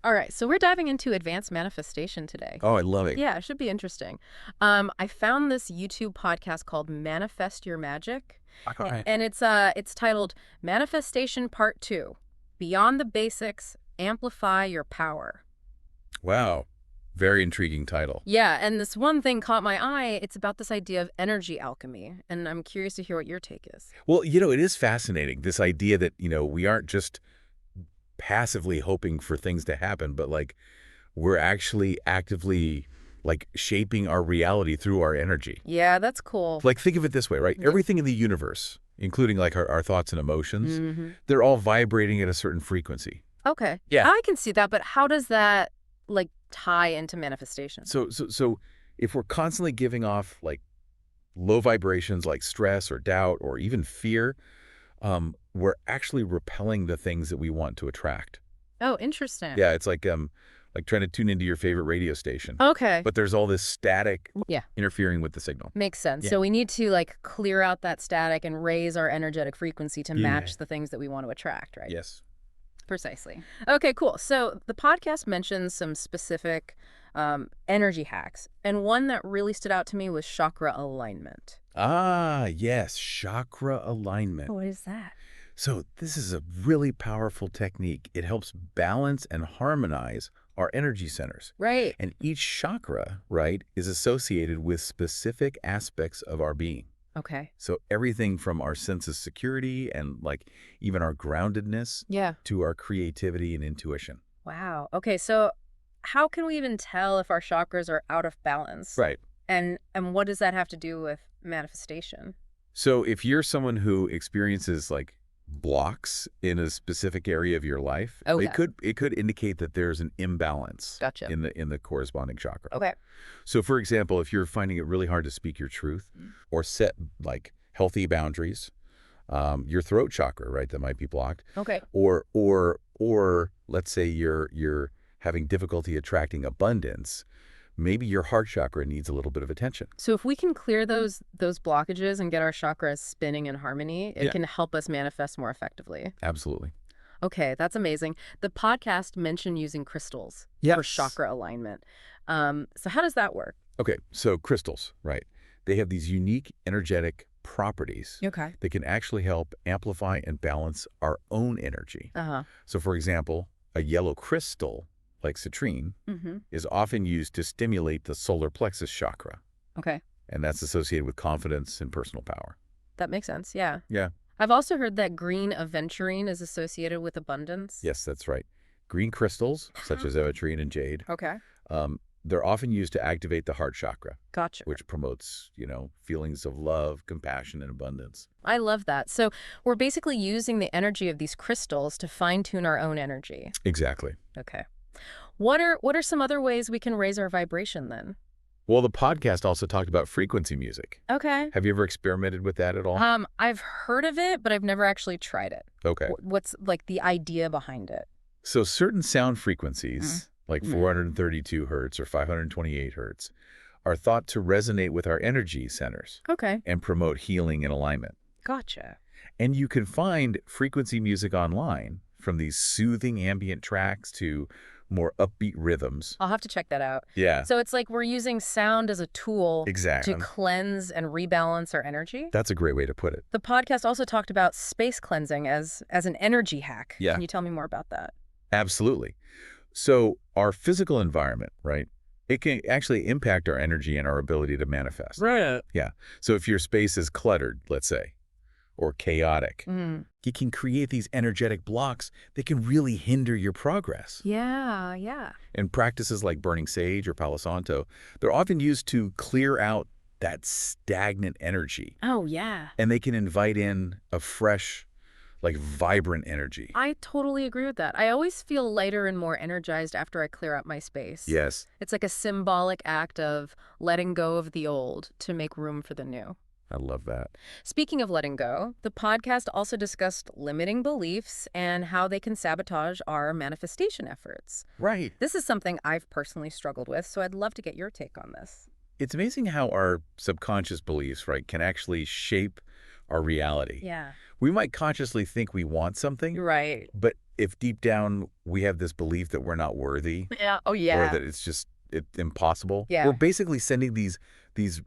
All right, so we're diving into advanced manifestation today. Oh, I love it. Yeah, it should be interesting. I found this YouTube podcast called Manifest Your Magic, All right. and it's titled Manifestation Part 2: Beyond the Basics, Amplify Your Power. Wow. Very intriguing title. Yeah, and this one thing caught my eye. It's about this idea of energy alchemy, and I'm curious to hear what your take is. Well, it is fascinating, this idea that, we aren't just passively hoping for things to happen, but like we're actually actively like shaping our reality through our energy. Yeah, that's cool. Like think of it this way, right? Mhm. Everything in the universe, including like our thoughts and emotions, Hmm. they're all vibrating at a certain frequency. Okay. Yeah. I can see that, but how does that like tie into manifestation? So if we're constantly giving off like low vibrations like stress or doubt or even fear, we're actually repelling the things that we want to attract. Oh, interesting. Yeah, it's like trying to tune into your favorite radio station. Okay. But there's all this static Yeah. interfering with the signal. Makes sense. Yeah. So we need to like clear out that static and raise our energetic frequency to Yeah. match the things that we want to attract, right? Yes. Precisely. Okay, cool. So the podcast mentions some specific energy hacks, and one that really stood out to me was chakra alignment. Ah, yes, chakra alignment. What is that? So this is a really powerful technique. It helps balance and harmonize our energy centers. Right. And each chakra, right, is associated with specific aspects of our being. Okay. So everything from our sense of security and like even our groundedness Yeah. to our creativity and intuition. Wow. Okay, so how can we even tell if our chakras are out of balance? Right. And what does that have to do with manifestation? So if you're someone who experiences like blocks in a specific area of your life, Oh, it yeah. could indicate that there's an imbalance Gotcha. in the corresponding chakra. Okay. So for example, if you're finding it really hard to speak your truth or set like healthy boundaries, your throat chakra, right, that might be blocked, Okay. or let's say you're having difficulty attracting abundance, maybe your heart chakra needs a little bit of attention. So if we can clear those blockages and get our chakras spinning in harmony, it Yeah. can help us manifest more effectively. Absolutely. Okay, that's amazing. The podcast mentioned using crystals for Yes. chakra alignment. So how does that work? Okay, so crystals, right? They have these unique energetic properties Okay. that can actually help amplify and balance our own energy. Uh-huh. So for example, a yellow crystal, like citrine, Mm-hmm. is often used to stimulate the solar plexus chakra, Okay. and that's associated with confidence and personal power. That makes sense. Yeah. Yeah. I've also heard that green aventurine is associated with abundance. Yes, that's right. Green crystals, such as aventurine and jade, Okay. they're often used to activate the heart chakra, Gotcha. which promotes, feelings of love, compassion, and abundance. I love that. So we're basically using the energy of these crystals to fine-tune our own energy. Exactly. Okay. What are some other ways we can raise our vibration then? Well, the podcast also talked about frequency music. Okay. Have you ever experimented with that at all? I've heard of it, but I've never actually tried it. Okay. What's like the idea behind it? So certain sound frequencies, like Mhm. 432 hertz or 528 hertz, are thought to resonate with our energy centers Okay. and promote healing and alignment. Gotcha. And you can find frequency music online, from these soothing ambient tracks to more upbeat rhythms. I'll have to check that out. Yeah, So it's like we're using sound as a tool exactly. to cleanse and rebalance our energy. That's a great way to put it. The podcast also talked about space cleansing as an energy hack. Yeah. Can you tell me more about that? Absolutely. So our physical environment, right, it can actually impact our energy and our ability to manifest. Right. Yeah. So if your space is cluttered, let's say, or chaotic, Mm. you can create these energetic blocks that can really hinder your progress. Yeah, yeah. And practices like burning sage or Palo Santo, they're often used to clear out that stagnant energy. Oh, yeah. And they can invite in a fresh, like vibrant energy. I totally agree with that. I always feel lighter and more energized after I clear out my space. Yes. It's like a symbolic act of letting go of the old to make room for the new. I love that. Speaking of letting go, the podcast also discussed limiting beliefs and how they can sabotage our manifestation efforts. Right. This is something I've personally struggled with, so I'd love to get your take on this. It's amazing how our subconscious beliefs, right, can actually shape our reality. Yeah. We might consciously think we want something, Right. but if deep down we have this belief that we're not worthy Yeah. Oh, or yeah. that it's impossible, Yeah. we're basically sending these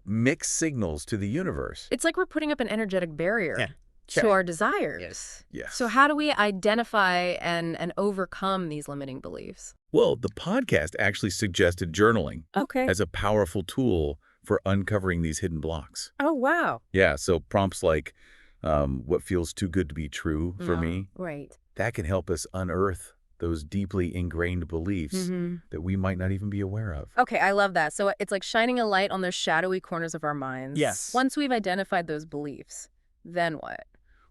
mixed signals to the universe. It's like we're putting up an energetic barrier Yeah. to Sure. our desires. Yes. So how do we identify and overcome these limiting beliefs? Well, the podcast actually suggested journaling Okay. as a powerful tool for uncovering these hidden blocks. Oh, wow. Yeah, so prompts like what feels too good to be true for me, Right. that can help us unearth those deeply ingrained beliefs Mm-hmm. that we might not even be aware of. Okay, I love that. So it's like shining a light on those shadowy corners of our minds. Yes. Once we've identified those beliefs, then what?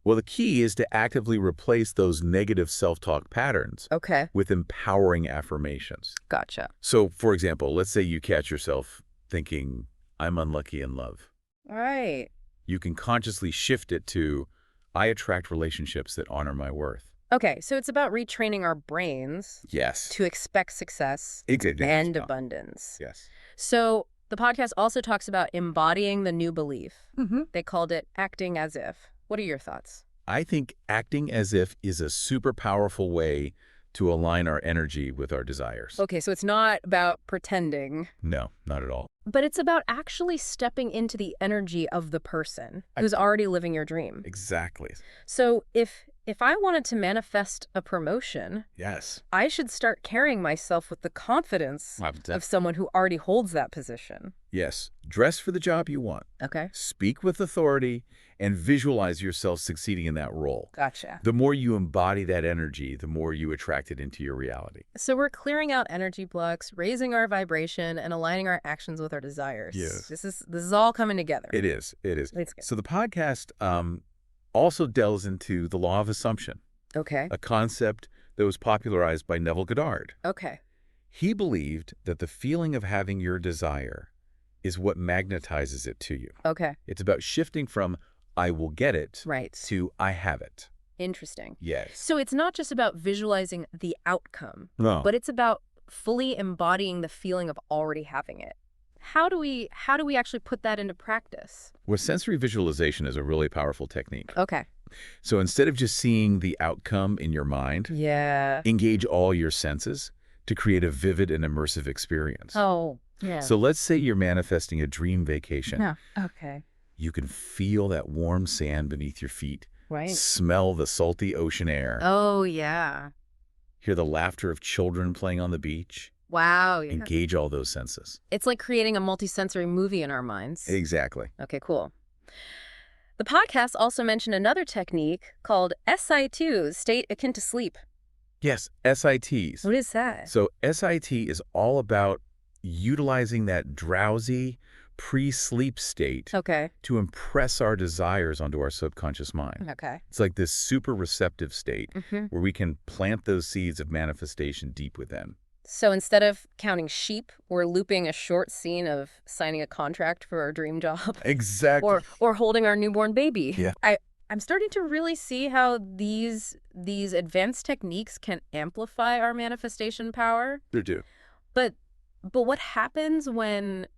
Well, the key is to actively replace those negative self-talk patterns Okay, with empowering affirmations. gotcha. So, for example, let's say you catch yourself thinking, I'm unlucky in love. All right. You can consciously shift it to, I attract relationships that honor my worth. Okay, so it's about retraining our brains Yes. to expect success Exactly. and abundance. Yes. So the podcast also talks about embodying the new belief. Mm-hmm. They called it acting as if. What are your thoughts? I think acting as if is a super powerful way to align our energy with our desires. Okay, so it's not about pretending, No, not at all. but it's about actually stepping into the energy of the person who's already living your dream. Exactly. So if I wanted to manifest a promotion, Yes. I should start carrying myself with the confidence of someone who already holds that position. Yes. Dress for the job you want. Okay. Speak with authority and visualize yourself succeeding in that role. Gotcha. The more you embody that energy, the more you attract it into your reality. So we're clearing out energy blocks, raising our vibration, and aligning our actions with our desires. Yes. This is all coming together. It is. It is. It's good. So the podcast also delves into the law of assumption, Okay. a concept that was popularized by Neville Goddard. Okay. He believed that the feeling of having your desire is what magnetizes it to you. Okay. It's about shifting from I will get it Right. to I have it. Interesting. Yes. So it's not just about visualizing the outcome, No. but it's about fully embodying the feeling of already having it. How do we actually put that into practice? Well, sensory visualization is a really powerful technique. Okay. So instead of just seeing the outcome in your mind, Yeah. engage all your senses to create a vivid and immersive experience. Oh, yeah. So let's say you're manifesting a dream vacation. Yeah. Okay. You can feel that warm sand beneath your feet, Right. smell the salty ocean air, Oh, yeah. hear the laughter of children playing on the beach, Wow. Yeah. engage all those senses. It's like creating a multisensory movie in our minds. Exactly. Okay, cool. The podcast also mentioned another technique called SI2, state akin to sleep. Yes, SITs. What is that? So SIT is all about utilizing that drowsy, pre-sleep state Okay. to impress our desires onto our subconscious mind. Okay. It's like this super receptive state Mm-hmm. where we can plant those seeds of manifestation deep within. So instead of counting sheep, we're looping a short scene of signing a contract for our dream job Exactly. or holding our newborn baby. Yeah. I'm starting to really see how these advanced techniques can amplify our manifestation power. They do. But what happens when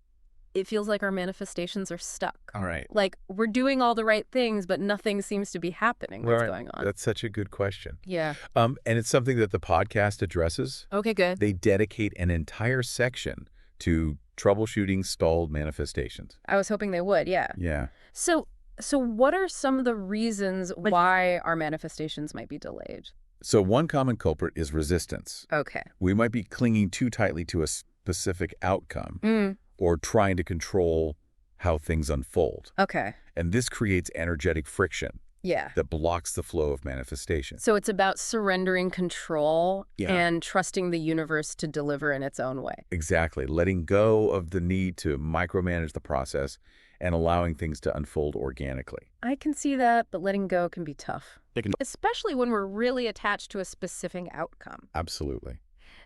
it feels like our manifestations are stuck? All right. Like we're doing all the right things, but nothing seems to be happening. What's Right. going on? That's such a good question. Yeah. And it's something that the podcast addresses. Okay, good. They dedicate an entire section to troubleshooting stalled manifestations. I was hoping they would, yeah. Yeah. So what are some of the reasons why our manifestations might be delayed? So one common culprit is resistance. Okay. We might be clinging too tightly to a specific outcome or trying to control how things unfold. Okay. And this creates energetic friction Yeah. that blocks the flow of manifestation. So it's about surrendering control Yeah. and trusting the universe to deliver in its own way. Exactly. Letting go of the need to micromanage the process and allowing things to unfold organically. I can see that, but letting go can be tough. It can- Especially when we're really attached to a specific outcome. Absolutely.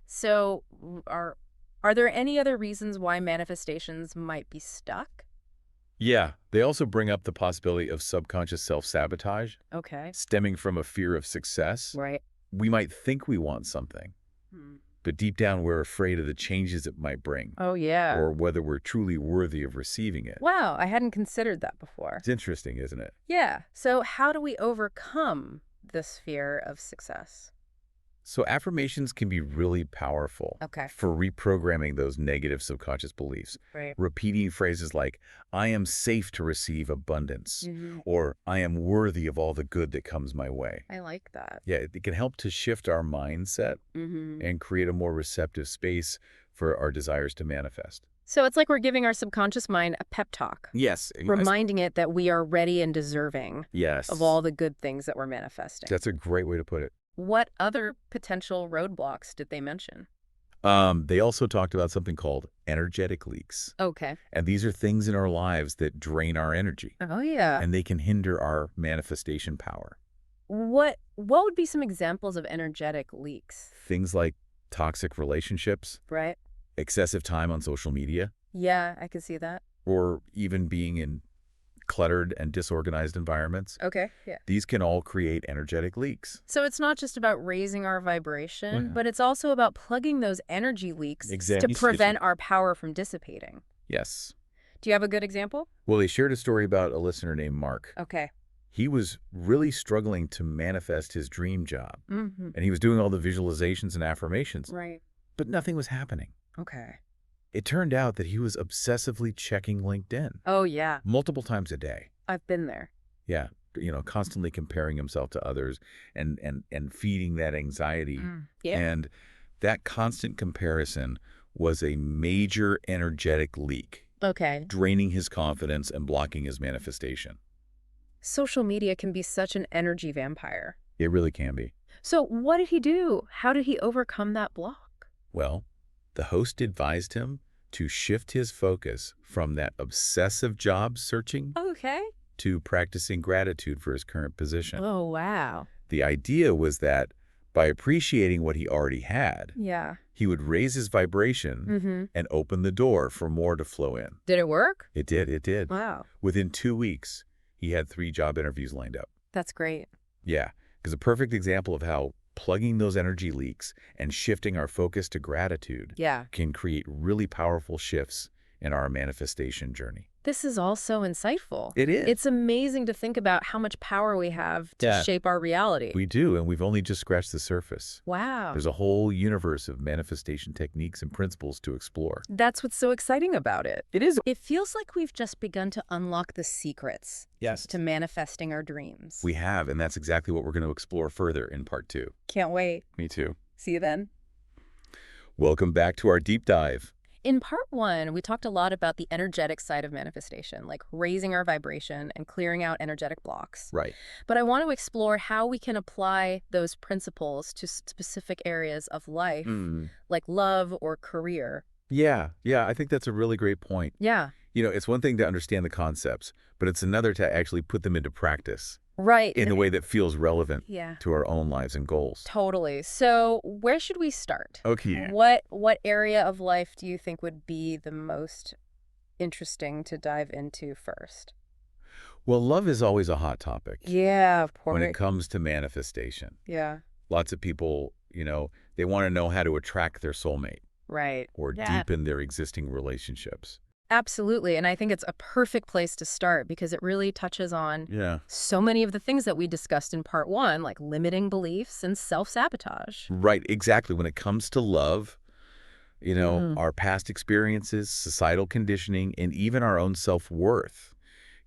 So are there any other reasons why manifestations might be stuck? Yeah. They also bring up the possibility of subconscious self-sabotage Okay. stemming from a fear of success. Right. We might think we want something, but deep down we're afraid of the changes it might bring Oh, yeah. or whether we're truly worthy of receiving it. Wow, I hadn't considered that before. It's interesting, isn't it? Yeah. So how do we overcome this fear of success? So affirmations can be really powerful Okay. for reprogramming those negative subconscious beliefs. Right. Repeating phrases like, I am safe to receive abundance, Hmm. or I am worthy of all the good that comes my way. I like that. Yeah, it can help to shift our mindset Hmm. and create a more receptive space for our desires to manifest. So it's like we're giving our subconscious mind a pep talk, Yes. reminding it that we are ready and deserving Yes. of all the good things that we're manifesting. That's a great way to put it. What other potential roadblocks did they mention? They also talked about something called energetic leaks. Okay. And these are things in our lives that drain our energy, Oh, yeah. and they can hinder our manifestation power. What would be some examples of energetic leaks? Things like toxic relationships, Right? excessive time on social media, Yeah, I can see that. or even being in cluttered and disorganized environments. Okay. Yeah. These can all create energetic leaks. So it's not just about raising our vibration, Yeah. but it's also about plugging those energy leaks Exactly. to prevent our power from dissipating. Yes. Do you have a good example? Well, they shared a story about a listener named Mark. Okay. He was really struggling to manifest his dream job, Mm-hmm. and he was doing all the visualizations and affirmations, Right. but nothing was happening. Okay. It turned out that he was obsessively checking LinkedIn Oh, yeah. multiple times a day. I've been there. Yeah, constantly comparing himself to others and feeding that anxiety. Yeah. And that constant comparison was a major energetic leak, Okay. draining his confidence and blocking his manifestation. Social media can be such an energy vampire. It really can be. So what did he do? How did he overcome that block? Well, the host advised him to shift his focus from that obsessive job searching Okay. to practicing gratitude for his current position. Oh, wow. The idea was that by appreciating what he already had, Yeah. he would raise his vibration Mm-hmm. and open the door for more to flow in. Did it work? It did. It did. Wow. Within 2 weeks, he had 3 job interviews lined up. That's great. Yeah, because a perfect example of how plugging those energy leaks and shifting our focus to gratitude Yeah. can create really powerful shifts in our manifestation journey. This is all so insightful. It is. It's amazing to think about how much power we have to Yeah. shape our reality. We do, and we've only just scratched the surface. Wow. There's a whole universe of manifestation techniques and principles to explore. That's what's so exciting about it. It is. It feels like we've just begun to unlock the secrets Yes. to manifesting our dreams. We have, and that's exactly what we're going to explore further in part 2. Can't wait. Me too. See you then. Welcome back to our deep dive. In part 1, we talked a lot about the energetic side of manifestation, like raising our vibration and clearing out energetic blocks. Right. But I want to explore how we can apply those principles to specific areas of life, like love or career. Yeah, I think that's a really great point. Yeah. It's one thing to understand the concepts, but it's another to actually put them into practice Right. in a way that feels relevant Yeah. to our own lives and goals. Totally. So where should we start? Okay. What area of life do you think would be the most interesting to dive into first? Well, love is always a hot topic Yeah, when it comes to manifestation. Yeah. Lots of people, they want to know how to attract their soulmate Right. or Yeah. deepen their existing relationships. Absolutely. And I think it's a perfect place to start because it really touches on Yeah. so many of the things that we discussed in part 1, like limiting beliefs and self-sabotage. Right, exactly. When it comes to love, Mhm. our past experiences, societal conditioning, and even our own self-worth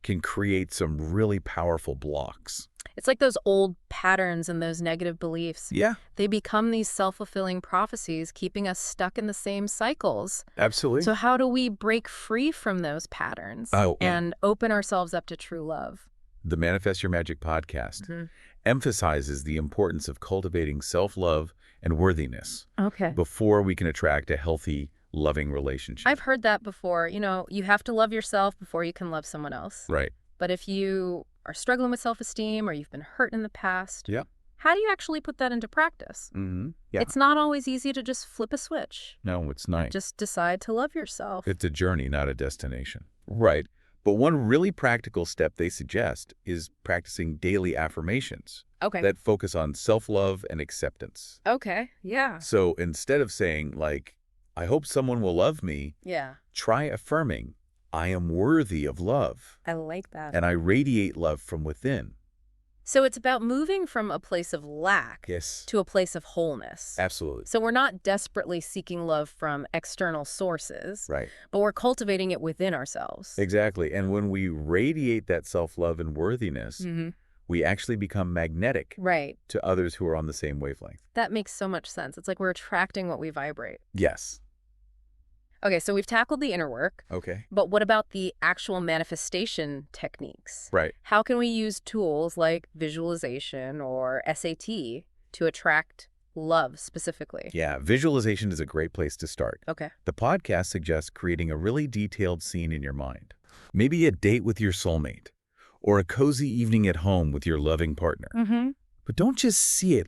can create some really powerful blocks. It's like those old patterns and those negative beliefs. Yeah, They become these self-fulfilling prophecies, keeping us stuck in the same cycles. absolutely. So how do we break free from those patterns Oh, yeah. and open ourselves up to true love? The Manifest Your Magic podcast Mhm. emphasizes the importance of cultivating self-love and worthiness Okay. before we can attract a healthy, loving relationship. I've heard that before. You have to love yourself before you can love someone else. Right. But if you are struggling with self-esteem or you've been hurt in the past, Yeah. how do you actually put that into practice? Yeah. It's not always easy to just flip a switch. No, it's not. Just decide to love yourself. It's a journey, not a destination. Right. But one really practical step they suggest is practicing daily affirmations Okay. that focus on self-love and acceptance. Okay. Yeah. So instead of saying, like, I hope someone will love me, Yeah. try affirming, I am worthy of love, I like that. and I radiate love from within. So it's about moving from a place of lack Yes, to a place of wholeness. absolutely. So we're not desperately seeking love from external sources, Right. but we're cultivating it within ourselves. Exactly. And when we radiate that self-love and worthiness, Mm-hmm. we actually become magnetic Right. to others who are on the same wavelength. That makes so much sense. It's like we're attracting what we vibrate. Yes. Okay, so we've tackled the inner work, Okay. but what about the actual manifestation techniques? Right. How can we use tools like visualization or SAT to attract love specifically? Yeah, visualization is a great place to start. Okay. The podcast suggests creating a really detailed scene in your mind. Maybe a date with your soulmate, or a cozy evening at home with your loving partner. Mm-hmm. But don't just see it,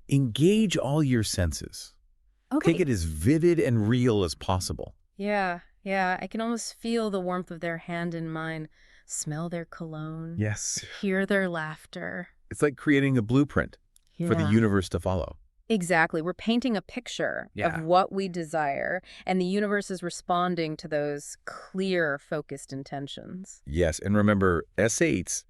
engage all your senses. Okay. Make it as vivid and real as possible. Yeah. I can almost feel the warmth of their hand in mine, smell their cologne, Yes. hear their laughter. It's like creating a blueprint for the Yeah. universe to follow. Exactly. We're painting a picture Yeah. of what we desire, and the universe is responding to those clear, focused intentions. Yes, and remember, S8s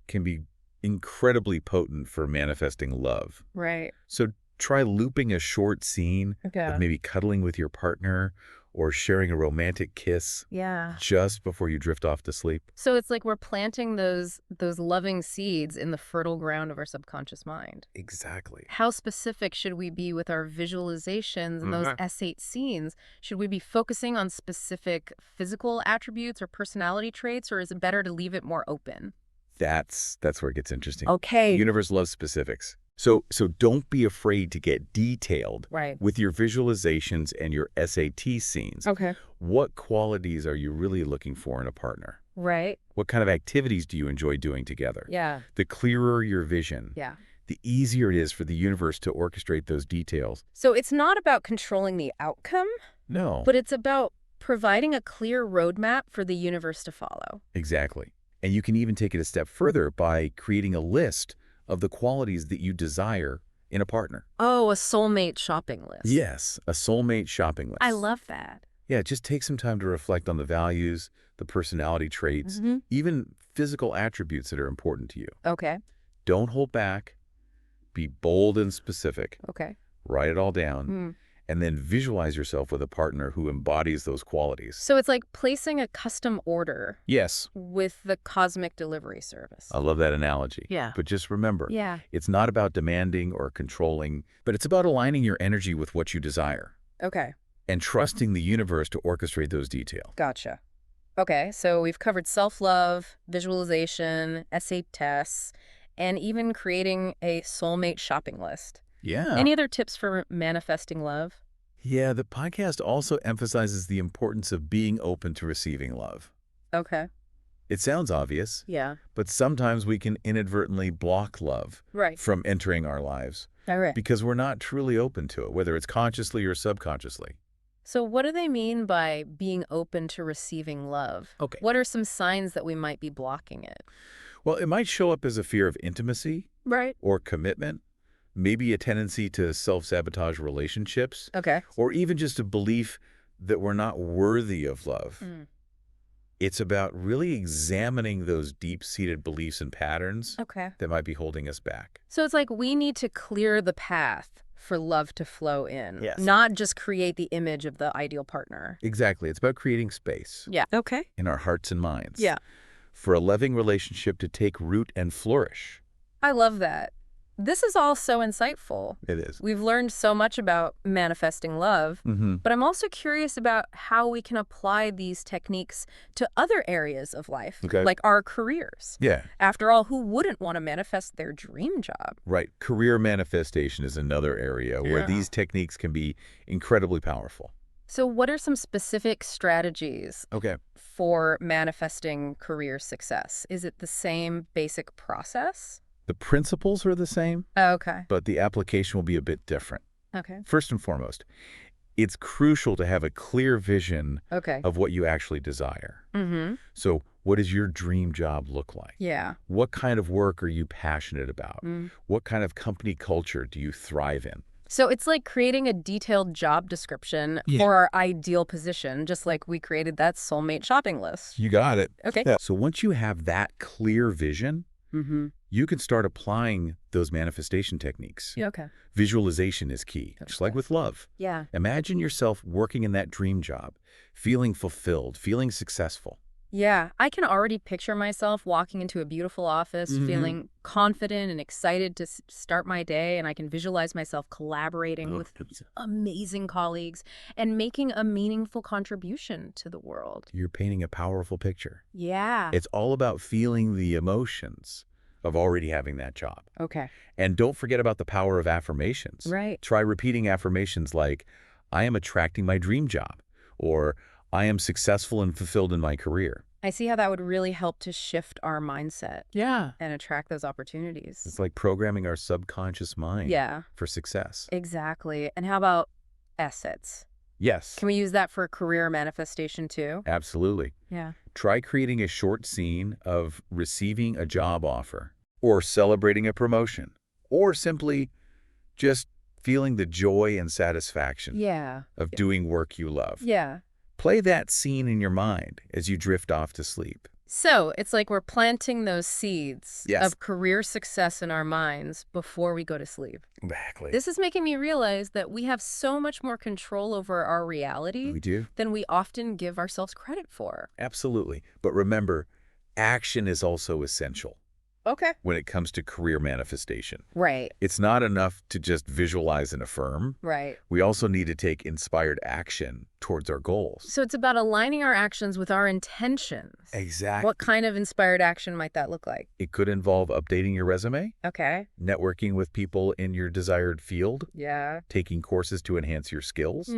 can be incredibly potent for manifesting love. Right. So try looping a short scene Okay. of maybe cuddling with your partner or sharing a romantic kiss Yeah. just before you drift off to sleep. So it's like we're planting those loving seeds in the fertile ground of our subconscious mind. Exactly. How specific should we be with our visualizations and those S8 scenes? Should we be focusing on specific physical attributes or personality traits, or is it better to leave it more open? That's where it gets interesting. Okay. The universe loves specifics. So don't be afraid to get detailed Right. with your visualizations and your SAT scenes. Okay. What qualities are you really looking for in a partner? Right. What kind of activities do you enjoy doing together? Yeah. The clearer your vision, Yeah. the easier it is for the universe to orchestrate those details. So it's not about controlling the outcome, No. but it's about providing a clear roadmap for the universe to follow. Exactly. And you can even take it a step further by creating a list of the qualities that you desire in a partner. Oh, a soulmate shopping list. Yes, a soulmate shopping list. I love that. Yeah, just take some time to reflect on the values, the personality traits, Mm-hmm. even physical attributes that are important to you. Okay. Don't hold back. Be bold and specific. Okay. Write it all down. Mm. And then visualize yourself with a partner who embodies those qualities. So it's like placing a custom order Yes, with the cosmic delivery service. I love that analogy. Yeah. But just remember, Yeah. it's not about demanding or controlling, but it's about aligning your energy with what you desire Okay. and trusting the universe to orchestrate those details. Gotcha. Okay, so we've covered self-love, visualization, essay tests, and even creating a soulmate shopping list. Yeah. Any other tips for manifesting love? Yeah, the podcast also emphasizes the importance of being open to receiving love. Okay. It sounds obvious, Yeah. but sometimes we can inadvertently block love Right. from entering our lives All right. because we're not truly open to it, whether it's consciously or subconsciously. So what do they mean by being open to receiving love? Okay. What are some signs that we might be blocking it? Well, it might show up as a fear of intimacy Right. or commitment, maybe a tendency to self-sabotage relationships, Okay. or even just a belief that we're not worthy of love. Mm. It's about really examining those deep-seated beliefs and patterns Okay. that might be holding us back. So it's like we need to clear the path for love to flow in, Yes. not just create the image of the ideal partner. Exactly. It's about creating space Yeah. Okay. in our hearts and minds Yeah. for a loving relationship to take root and flourish. I love that. This is all so insightful. It is. We've learned so much about manifesting love, Mm-hmm. but I'm also curious about how we can apply these techniques to other areas of life, Okay. like our careers. Yeah, After all, who wouldn't want to manifest their dream job? right. Career manifestation is another area where Yeah. these techniques can be incredibly powerful. So what are some specific strategies Okay. for manifesting career success? Is it the same basic process? The principles are the same, Okay. but the application will be a bit different. Okay. First and foremost, it's crucial to have a clear vision Okay. of what you actually desire. Mm-hmm. So what does your dream job look like? Yeah. What kind of work are you passionate about? Mm. What kind of company culture do you thrive in? So it's like creating a detailed job description Yeah. for our ideal position, just like we created that soulmate shopping list. You got it. Okay. Yeah. So once you have that clear vision, Mm-hmm. you can start applying those manifestation techniques. Yeah, okay. Visualization is key, just like with love. Yeah. Imagine yourself working in that dream job, feeling fulfilled, feeling successful. Yeah, I can already picture myself walking into a beautiful office, feeling confident and excited to start my day, and I can visualize myself collaborating with these amazing colleagues and making a meaningful contribution to the world. You're painting a powerful picture. Yeah. It's all about feeling the emotions of already having that job. Okay. And don't forget about the power of affirmations. Right. Try repeating affirmations like, I am attracting my dream job, or I am successful and fulfilled in my career. I see how that would really help to shift our mindset. Yeah. And attract those opportunities. It's like programming our subconscious mind for success. Exactly. And how about assets? Yes. Can we use that for career manifestation too? Absolutely. Yeah. Try creating a short scene of receiving a job offer, or celebrating a promotion, or simply just feeling the joy and satisfaction of doing work you love. Yeah. Play that scene in your mind as you drift off to sleep. So it's like we're planting those seeds of career success in our minds before we go to sleep. Exactly. This is making me realize that we have so much more control over our reality than we often give ourselves credit for. Absolutely. But remember, action is also essential. Okay. When it comes to career manifestation. Right. It's not enough to just visualize and affirm. Right. We also need to take inspired action towards our goals. So it's about aligning our actions with our intentions. Exactly. What kind of inspired action might that look like? It could involve updating your resume. Okay. Networking with people in your desired field. Yeah. Taking courses to enhance your skills.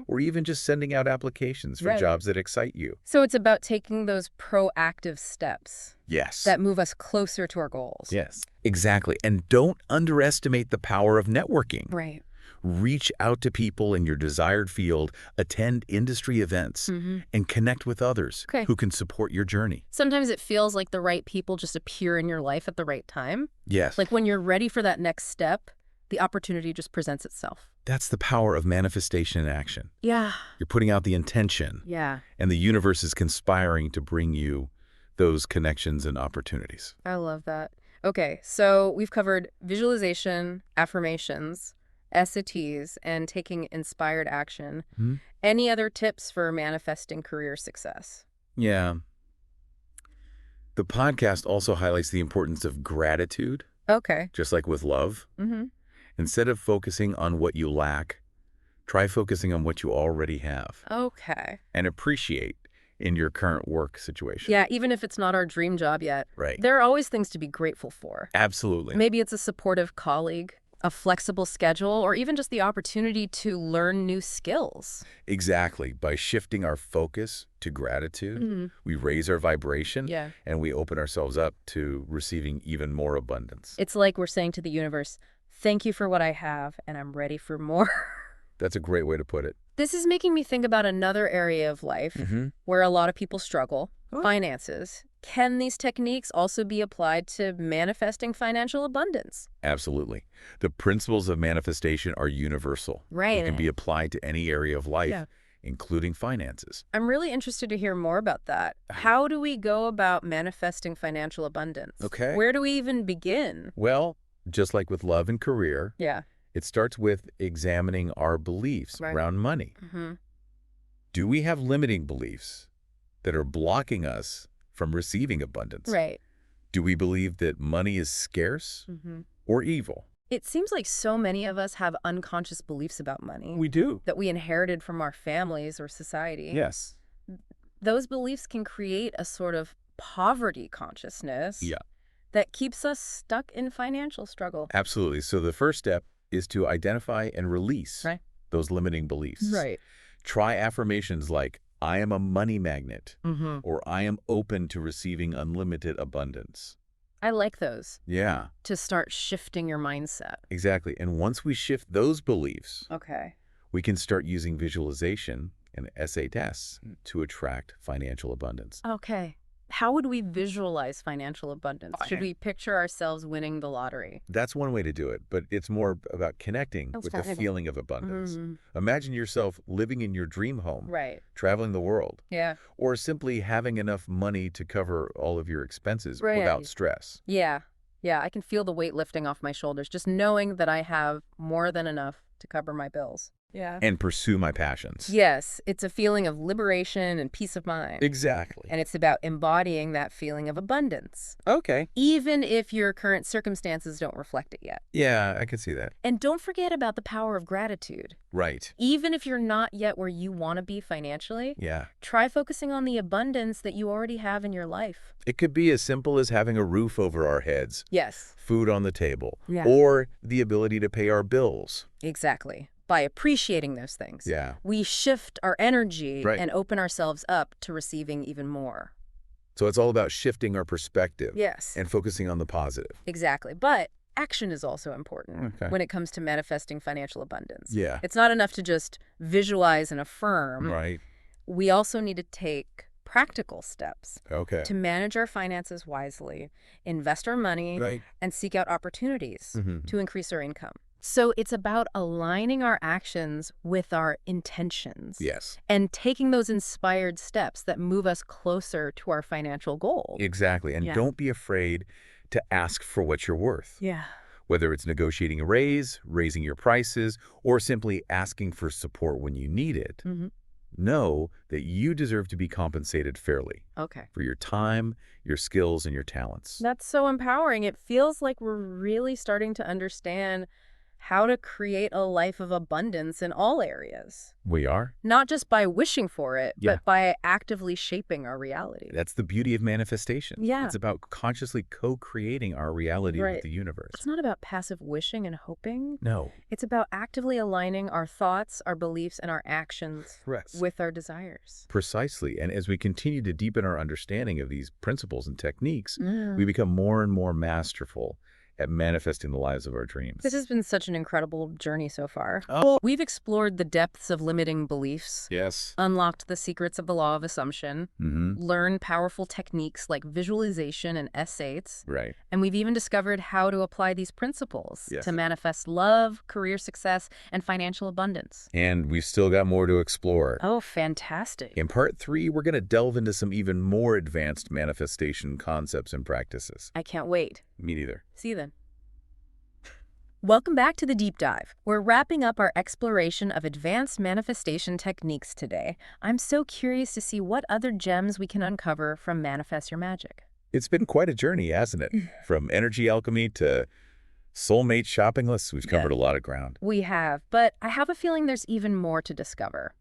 Or even just sending out applications for jobs that excite you. So it's about taking those proactive steps. Yes. That move us closer to our goals. Yes. Exactly. And don't underestimate the power of networking. Right. Reach out to people in your desired field, attend industry events, and connect with others who can support your journey. Sometimes it feels like the right people just appear in your life at the right time. Yes. Like when you're ready for that next step, the opportunity just presents itself. That's the power of manifestation in action. Yeah. You're putting out the intention. Yeah. And the universe is conspiring to bring you those connections and opportunities. I love that. Okay, so we've covered visualization, affirmations, SATs, and taking inspired action. Any other tips for manifesting career success? Yeah. The podcast also highlights the importance of gratitude. Okay. Just like with love. Instead of focusing on what you lack, try focusing on what you already have. Okay. And appreciate in your current work situation. Yeah, even if it's not our dream job yet. Right. There are always things to be grateful for. Absolutely. Maybe it's a supportive colleague, a flexible schedule, or even just the opportunity to learn new skills. Exactly. By shifting our focus to gratitude, we raise our vibration and we open ourselves up to receiving even more abundance. It's like we're saying to the universe, thank you for what I have, and I'm ready for more. That's a great way to put it. This is making me think about another area of life where a lot of people struggle, finances. Can these techniques also be applied to manifesting financial abundance? Absolutely. The principles of manifestation are universal. Right. They can be applied to any area of life, including finances. I'm really interested to hear more about that. How do we go about manifesting financial abundance? Okay. Where do we even begin? Well, just like with love and career, it starts with examining our beliefs around money. Do we have limiting beliefs that are blocking us from receiving abundance? Right. Do we believe that money is scarce or evil? It seems like so many of us have unconscious beliefs about money. We do. That we inherited from our families or society. Yes. Those beliefs can create a sort of poverty consciousness that keeps us stuck in financial struggle. Absolutely. So the first step is to identify and release those limiting beliefs. Right. Try affirmations like, I am a money magnet, or I am open to receiving unlimited abundance. I like those. Yeah. To start shifting your mindset. Exactly. And once we shift those beliefs, Okay. we can start using visualization and essay tests to attract financial abundance. Okay. How would we visualize financial abundance? Should we picture ourselves winning the lottery? That's one way to do it, but it's more about connecting with the feeling of abundance. Imagine yourself living in your dream home, traveling the world, or simply having enough money to cover all of your expenses without stress. Yeah. Yeah, I can feel the weight lifting off my shoulders, just knowing that I have more than enough to cover my bills. Yeah. And pursue my passions. Yes, it's a feeling of liberation and peace of mind. Exactly. And it's about embodying that feeling of abundance, Okay. even if your current circumstances don't reflect it yet. Yeah, I can see that. And don't forget about the power of gratitude. Right. Even if you're not yet where you want to be financially, Yeah. try focusing on the abundance that you already have in your life. It could be as simple as having a roof over our heads, Yes. food on the table, Yeah. or the ability to pay our bills. Exactly. By appreciating those things, Yeah. we shift our energy Right. and open ourselves up to receiving even more. So it's all about shifting our perspective Yes. and focusing on the positive. Exactly. But action is also important Okay. when it comes to manifesting financial abundance. Yeah. It's not enough to just visualize and affirm. Right. We also need to take practical steps Okay. to manage our finances wisely, invest our money, Right. and seek out opportunities Mhm. to increase our income. So it's about aligning our actions with our intentions. Yes. And taking those inspired steps that move us closer to our financial goal. Exactly. And Yeah. don't be afraid to ask for what you're worth. Yeah. Whether it's negotiating a raise, raising your prices, or simply asking for support when you need it, Mm-hmm. know that you deserve to be compensated fairly Okay. for your time, your skills, and your talents. That's so empowering. It feels like we're really starting to understand how to create a life of abundance in all areas. We are. Not just by wishing for it, Yeah. but by actively shaping our reality. That's the beauty of manifestation. Yeah. It's about consciously co-creating our reality Right. with the universe. It's not about passive wishing and hoping. No. It's about actively aligning our thoughts, our beliefs, and our actions Yes. with our desires. Precisely. And as we continue to deepen our understanding of these principles and techniques, Mm. we become more and more masterful at manifesting the lives of our dreams. This has been such an incredible journey so far. Oh. We've explored the depths of limiting beliefs, Yes. unlocked the secrets of the law of assumption, Mm-hmm. learned powerful techniques like visualization and S8s, Right. and we've even discovered how to apply these principles Yes. to manifest love, career success, and financial abundance. And we've still got more to explore. Oh, fantastic. In part 3, we're going to delve into some even more advanced manifestation concepts and practices. I can't wait. Me neither. See you then. Welcome back to the Deep Dive. We're wrapping up our exploration of advanced manifestation techniques today. I'm so curious to see what other gems we can uncover from Manifest Your Magic. It's been quite a journey, hasn't it? From energy alchemy to soulmate shopping lists, we've covered a lot of ground. We have, but I have a feeling there's even more to discover.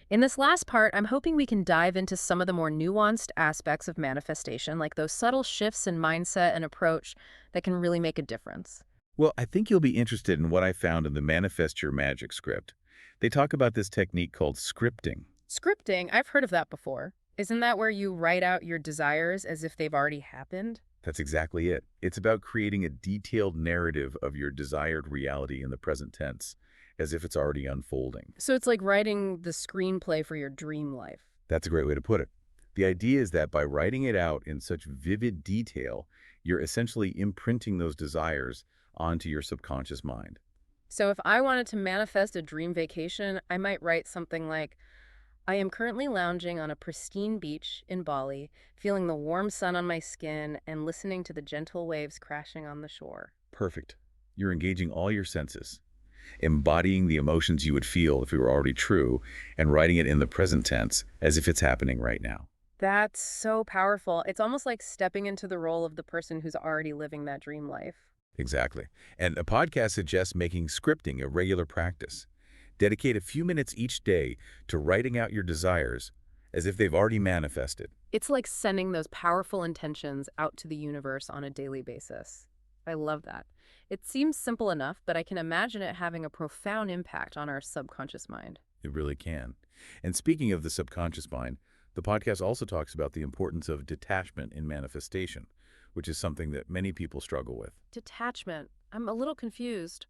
In this last part, I'm hoping we can dive into some of the more nuanced aspects of manifestation, like those subtle shifts in mindset and approach that can really make a difference. Well, I think you'll be interested in what I found in the Manifest Your Magic script. They talk about this technique called scripting. Scripting, I've heard of that before. Isn't that where you write out your desires as if they've already happened? That's exactly it. It's about creating a detailed narrative of your desired reality in the present tense, as if it's already unfolding. So it's like writing the screenplay for your dream life. That's a great way to put it. The idea is that by writing it out in such vivid detail, you're essentially imprinting those desires onto your subconscious mind. So if I wanted to manifest a dream vacation, I might write something like, I am currently lounging on a pristine beach in Bali, feeling the warm sun on my skin and listening to the gentle waves crashing on the shore. Perfect. You're engaging all your senses, embodying the emotions you would feel if it were already true, and writing it in the present tense as if it's happening right now. That's so powerful. It's almost like stepping into the role of the person who's already living that dream life. Exactly. And a podcast suggests making scripting a regular practice. Dedicate a few minutes each day to writing out your desires as if they've already manifested. It's like sending those powerful intentions out to the universe on a daily basis. I love that. It seems simple enough, but I can imagine it having a profound impact on our subconscious mind. It really can. And speaking of the subconscious mind, the podcast also talks about the importance of detachment in manifestation, which is something that many people struggle with. Detachment. I'm a little confused.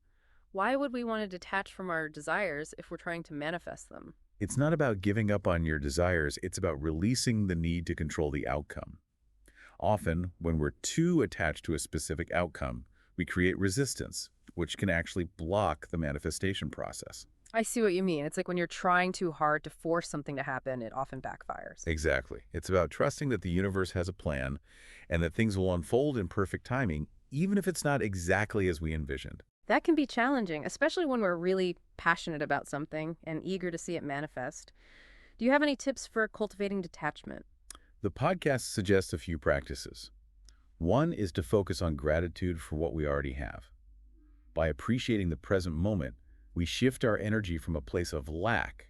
Why would we want to detach from our desires if we're trying to manifest them? It's not about giving up on your desires, it's about releasing the need to control the outcome. Often, when we're too attached to a specific outcome, we create resistance, which can actually block the manifestation process. I see what you mean. It's like when you're trying too hard to force something to happen, it often backfires. Exactly. It's about trusting that the universe has a plan and that things will unfold in perfect timing, even if it's not exactly as we envisioned. That can be challenging, especially when we're really passionate about something and eager to see it manifest. Do you have any tips for cultivating detachment? The podcast suggests a few practices. One is to focus on gratitude for what we already have. By appreciating the present moment, we shift our energy from a place of lack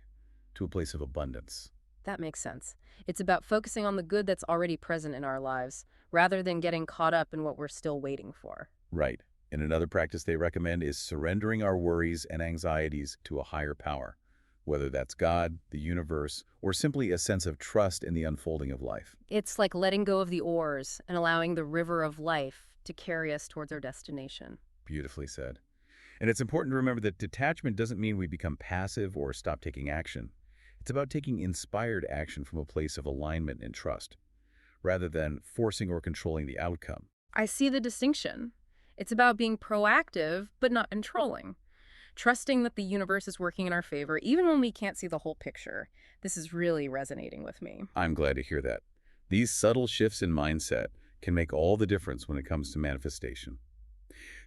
to a place of abundance. That makes sense. It's about focusing on the good that's already present in our lives, rather than getting caught up in what we're still waiting for. Right. And another practice they recommend is surrendering our worries and anxieties to a higher power, whether that's God, the universe, or simply a sense of trust in the unfolding of life. It's like letting go of the oars and allowing the river of life to carry us towards our destination. Beautifully said. And it's important to remember that detachment doesn't mean we become passive or stop taking action. It's about taking inspired action from a place of alignment and trust, rather than forcing or controlling the outcome. I see the distinction. It's about being proactive, but not controlling. Trusting that the universe is working in our favor, even when we can't see the whole picture. This is really resonating with me. I'm glad to hear that. These subtle shifts in mindset can make all the difference when it comes to manifestation.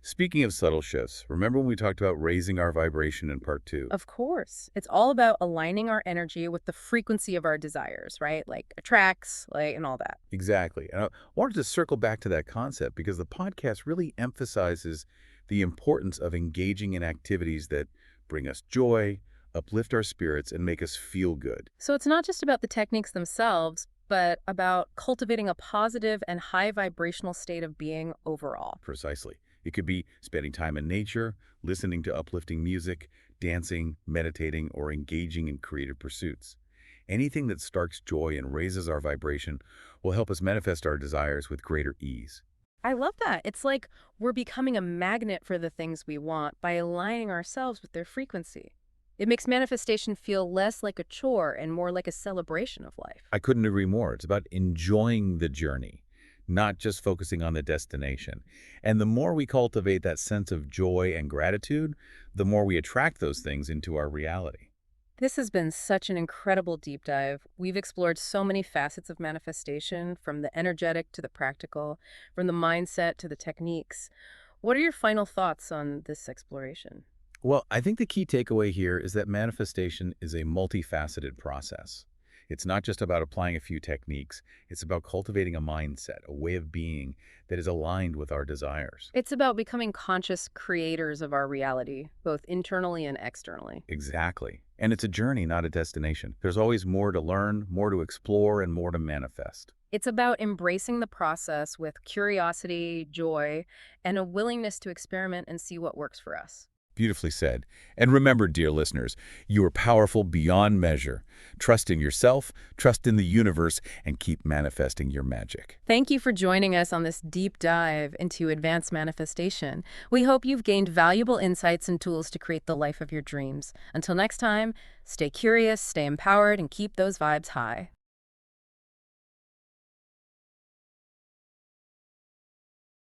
Speaking of subtle shifts, remember when we talked about raising our vibration in part 2? Of course. It's all about aligning our energy with the frequency of our desires, right? Like attracts, like, and all that. Exactly. And I wanted to circle back to that concept because the podcast really emphasizes the importance of engaging in activities that bring us joy, uplift our spirits, and make us feel good. So it's not just about the techniques themselves, but about cultivating a positive and high vibrational state of being overall. Precisely. It could be spending time in nature, listening to uplifting music, dancing, meditating, or engaging in creative pursuits. Anything that sparks joy and raises our vibration will help us manifest our desires with greater ease. I love that. It's like we're becoming a magnet for the things we want by aligning ourselves with their frequency. It makes manifestation feel less like a chore and more like a celebration of life. I couldn't agree more. It's about enjoying the journey, not just focusing on the destination. And the more we cultivate that sense of joy and gratitude, the more we attract those things into our reality. This has been such an incredible deep dive. We've explored so many facets of manifestation, from the energetic to the practical, from the mindset to the techniques. What are your final thoughts on this exploration? Well, I think the key takeaway here is that manifestation is a multifaceted process. It's not just about applying a few techniques. It's about cultivating a mindset, a way of being that is aligned with our desires. It's about becoming conscious creators of our reality, both internally and externally. Exactly. And it's a journey, not a destination. There's always more to learn, more to explore, and more to manifest. It's about embracing the process with curiosity, joy, and a willingness to experiment and see what works for us. Beautifully said. And remember, dear listeners, you are powerful beyond measure. Trust in yourself, trust in the universe, and keep manifesting your magic. Thank you for joining us on this deep dive into advanced manifestation. We hope you've gained valuable insights and tools to create the life of your dreams. Until next time, stay curious, stay empowered, and keep those vibes high.